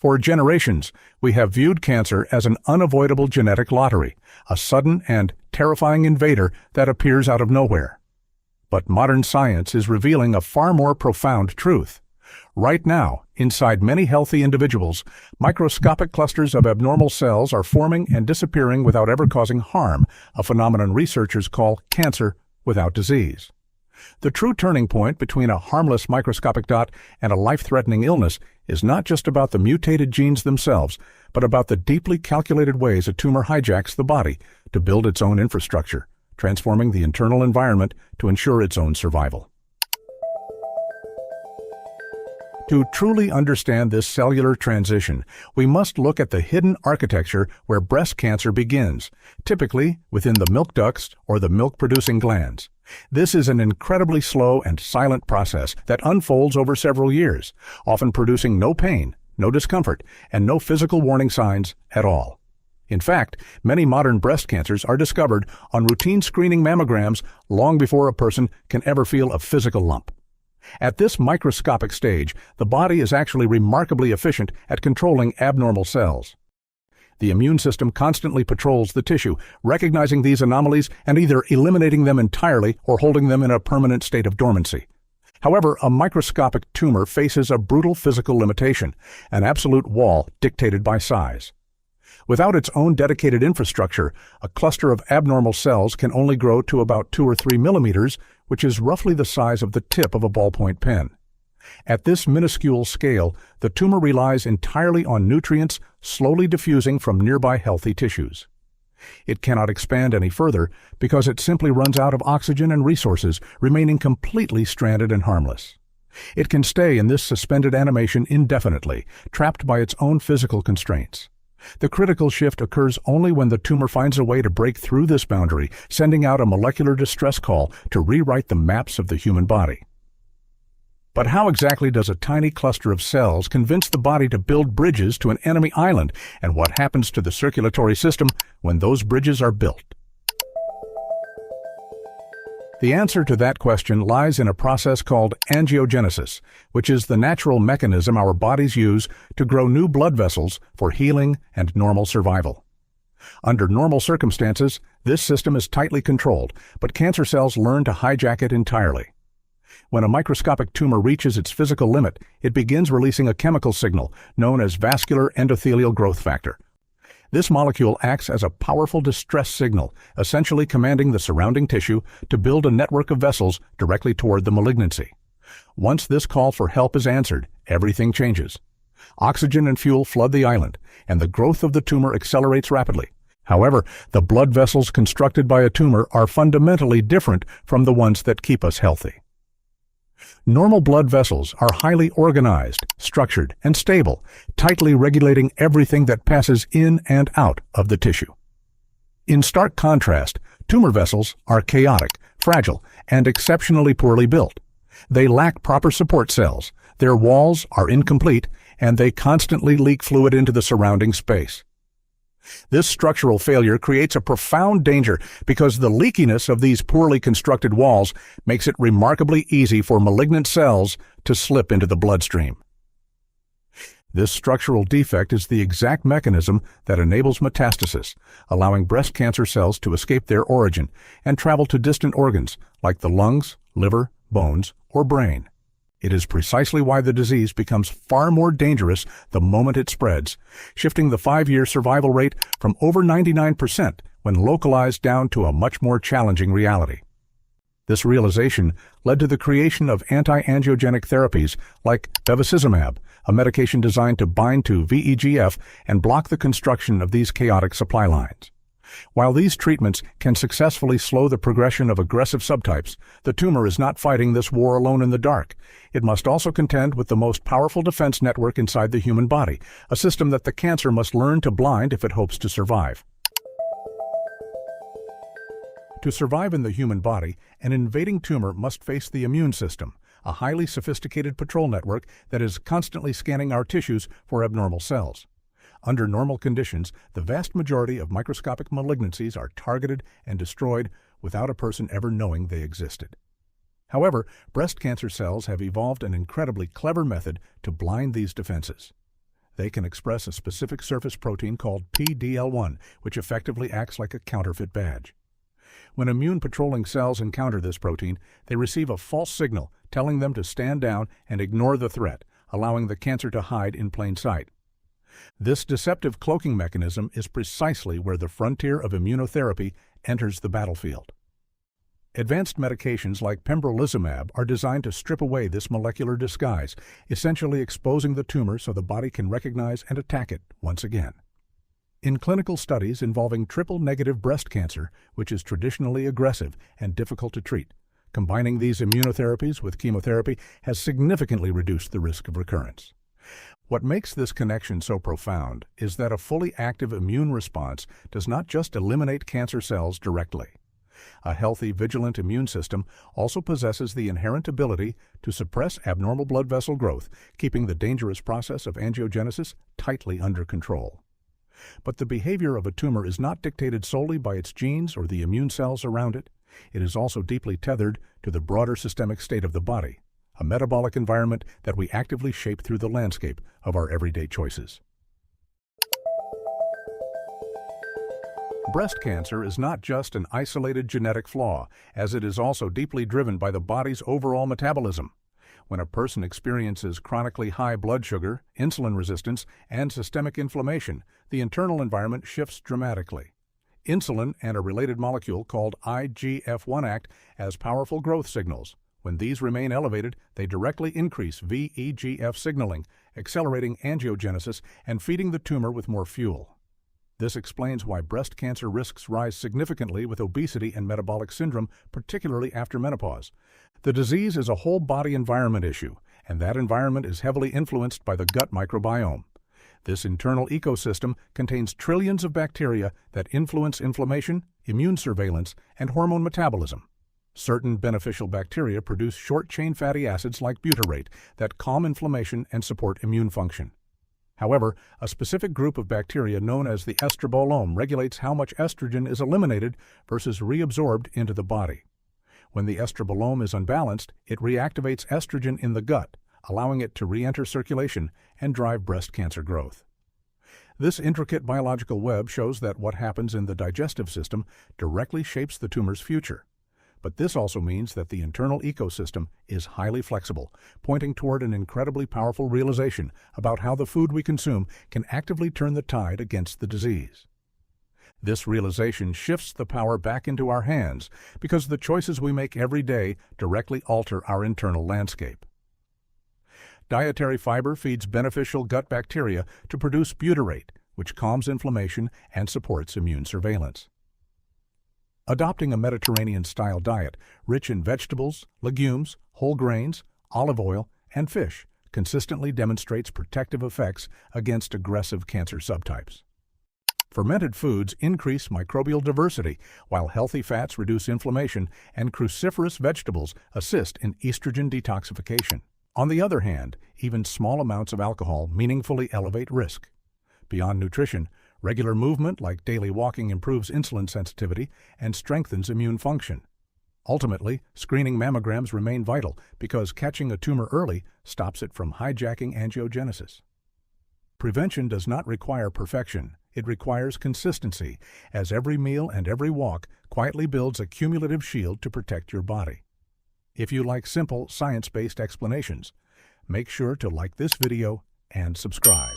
For generations, we have viewed cancer as an unavoidable genetic lottery, a sudden and terrifying invader that appears out of nowhere. But modern science is revealing a far more profound truth. Right now, inside many healthy individuals, microscopic clusters of abnormal cells are forming and disappearing without ever causing harm, a phenomenon researchers call cancer without disease. The true turning point between a harmless microscopic dot and a life-threatening illness is not just about the mutated genes themselves, but about the deeply calculated ways a tumor hijacks the body to build its own infrastructure, transforming the internal environment to ensure its own survival. To truly understand this cellular transition, we must look at the hidden architecture where breast cancer begins, typically within the milk ducts or the milk-producing glands. This is an incredibly slow and silent process that unfolds over several years, often producing no pain, no discomfort, and no physical warning signs at all. In fact, many modern breast cancers are discovered on routine screening mammograms long before a person can ever feel a physical lump. At this microscopic stage, the body is actually remarkably efficient at controlling abnormal cells. The immune system constantly patrols the tissue, recognizing these anomalies and either eliminating them entirely or holding them in a permanent state of dormancy. However, a microscopic tumor faces a brutal physical limitation, an absolute wall dictated by size. Without its own dedicated infrastructure, a cluster of abnormal cells can only grow to about 2 or 3 millimeters, which is roughly the size of the tip of a ballpoint pen. At this minuscule scale, the tumor relies entirely on nutrients slowly diffusing from nearby healthy tissues. It cannot expand any further because it simply runs out of oxygen and resources, remaining completely stranded and harmless. It can stay in this suspended animation indefinitely, trapped by its own physical constraints. The critical shift occurs only when the tumor finds a way to break through this boundary, sending out a molecular distress call to rewrite the maps of the human body. But how exactly does a tiny cluster of cells convince the body to build bridges to an enemy island, and what happens to the circulatory system when those bridges are built? The answer to that question lies in a process called angiogenesis, which is the natural mechanism our bodies use to grow new blood vessels for healing and normal survival. Under normal circumstances, this system is tightly controlled, but cancer cells learn to hijack it entirely. When a microscopic tumor reaches its physical limit, it begins releasing a chemical signal known as vascular endothelial growth factor. This molecule acts as a powerful distress signal, essentially commanding the surrounding tissue to build a network of vessels directly toward the malignancy. Once this call for help is answered, everything changes. Oxygen and fuel flood the island, and the growth of the tumor accelerates rapidly. However, the blood vessels constructed by a tumor are fundamentally different from the ones that keep us healthy. Normal blood vessels are highly organized, structured, and stable, tightly regulating everything that passes in and out of the tissue. In stark contrast, tumor vessels are chaotic, fragile, and exceptionally poorly built. They lack proper support cells, their walls are incomplete, and they constantly leak fluid into the surrounding space. This structural failure creates a profound danger because the leakiness of these poorly constructed walls makes it remarkably easy for malignant cells to slip into the bloodstream. This structural defect is the exact mechanism that enables metastasis, allowing breast cancer cells to escape their origin and travel to distant organs like the lungs, liver, bones, or brain. It is precisely why the disease becomes far more dangerous the moment it spreads, shifting the 5-year survival rate from over 99% when localized down to a much more challenging reality. This realization led to the creation of anti-angiogenic therapies like bevacizumab, a medication designed to bind to VEGF and block the construction of these chaotic supply lines. While these treatments can successfully slow the progression of aggressive subtypes, the tumor is not fighting this war alone in the dark. It must also contend with the most powerful defense network inside the human body, a system that the cancer must learn to blind if it hopes to survive. To survive in the human body, an invading tumor must face the immune system, a highly sophisticated patrol network that is constantly scanning our tissues for abnormal cells. Under normal conditions, the vast majority of microscopic malignancies are targeted and destroyed without a person ever knowing they existed. However, breast cancer cells have evolved an incredibly clever method to blind these defenses. They can express a specific surface protein called PDL1, which effectively acts like a counterfeit badge. When immune-patrolling cells encounter this protein, they receive a false signal telling them to stand down and ignore the threat, allowing the cancer to hide in plain sight. This deceptive cloaking mechanism is precisely where the frontier of immunotherapy enters the battlefield. Advanced medications like pembrolizumab are designed to strip away this molecular disguise, essentially exposing the tumor so the body can recognize and attack it once again. In clinical studies involving triple-negative breast cancer, which is traditionally aggressive and difficult to treat, combining these immunotherapies with chemotherapy has significantly reduced the risk of recurrence. What makes this connection so profound is that a fully active immune response does not just eliminate cancer cells directly. A healthy, vigilant immune system also possesses the inherent ability to suppress abnormal blood vessel growth, keeping the dangerous process of angiogenesis tightly under control. But the behavior of a tumor is not dictated solely by its genes or the immune cells around it. It is also deeply tethered to the broader systemic state of the body, a metabolic environment that we actively shape through the landscape of our everyday choices. Breast cancer is not just an isolated genetic flaw, as it is also deeply driven by the body's overall metabolism. When a person experiences chronically high blood sugar, insulin resistance, and systemic inflammation, the internal environment shifts dramatically. Insulin and a related molecule called IGF-1 act as powerful growth signals. When these remain elevated, they directly increase VEGF signaling, accelerating angiogenesis and feeding the tumor with more fuel. This explains why breast cancer risks rise significantly with obesity and metabolic syndrome, particularly after menopause. The disease is a whole body environment issue, and that environment is heavily influenced by the gut microbiome. This internal ecosystem contains trillions of bacteria that influence inflammation, immune surveillance, and hormone metabolism. Certain beneficial bacteria produce short-chain fatty acids like butyrate that calm inflammation and support immune function. However, a specific group of bacteria known as the Estrobolome regulates how much estrogen is eliminated versus reabsorbed into the body. When the Estrobolome is unbalanced, it reactivates estrogen in the gut, allowing it to re-enter circulation and drive breast cancer growth. This intricate biological web shows that what happens in the digestive system directly shapes the tumor's future. But this also means that the internal ecosystem is highly flexible, pointing toward an incredibly powerful realization about how the food we consume can actively turn the tide against the disease. This realization shifts the power back into our hands because the choices we make every day directly alter our internal landscape. Dietary fiber feeds beneficial gut bacteria to produce butyrate, which calms inflammation and supports immune surveillance. Adopting a Mediterranean-style diet rich in vegetables, legumes, whole grains, olive oil, and fish consistently demonstrates protective effects against aggressive cancer subtypes. Fermented foods increase microbial diversity, while healthy fats reduce inflammation, and cruciferous vegetables assist in estrogen detoxification. On the other hand, even small amounts of alcohol meaningfully elevate risk. Beyond nutrition, regular movement like daily walking improves insulin sensitivity and strengthens immune function. Ultimately, screening mammograms remain vital because catching a tumor early stops it from hijacking angiogenesis. Prevention does not require perfection. It requires consistency, as every meal and every walk quietly builds a cumulative shield to protect your body. If you like simple, science-based explanations, make sure to like this video and subscribe.